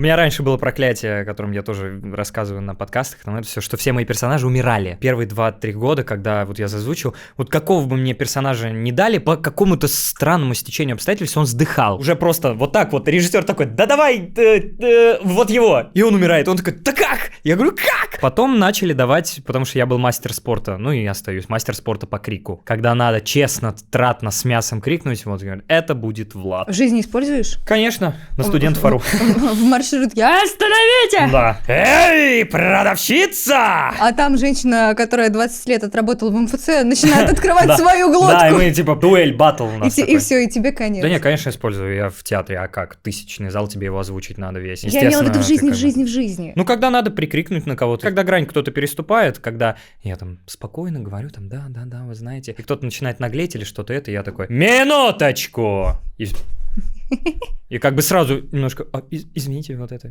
меня раньше было проклятие, о котором я тоже рассказываю на подкастах, там это все, что все мои персонажи умирали. Первые 2-3 года, когда вот я зазвучил, вот какого бы мне персонажа не дали, по какому-то странному стечению обстоятельств он сдыхал. Уже просто вот так вот режиссер такой: да давай, вот его. И он умирает. Он такой: да как? Я говорю: как? Потом начали давать, потому что я был мастер спорта, ну и остаюсь, мастер спорта по крику. Когда надо честно, тратно, с мясом крикнуть, вот говорят: это будет Влад. В жизни используешь? Конечно, на студент.ру. В маршрутке. Остановите! Да. Эй, продавщица! А там женщина, которая 20 лет отработала в МФЦ, начинает открывать свою глотку. Да, и мы типа дуэль, баттл у нас. И все, и тебе конец. Да не, конечно, использую. Я в театре, а как? Тысячный зал, тебе его озвучить надо весь. Я имела в виду в жизни. Ну, когда надо прикрикнуть на кого-то, когда грань кто-то переступает, когда я там спокойно говорю, там, да, вы знаете, и кто-то начинает наглеть или что-то это, я такой: минуточку! И как бы сразу немножко: извините, вот это.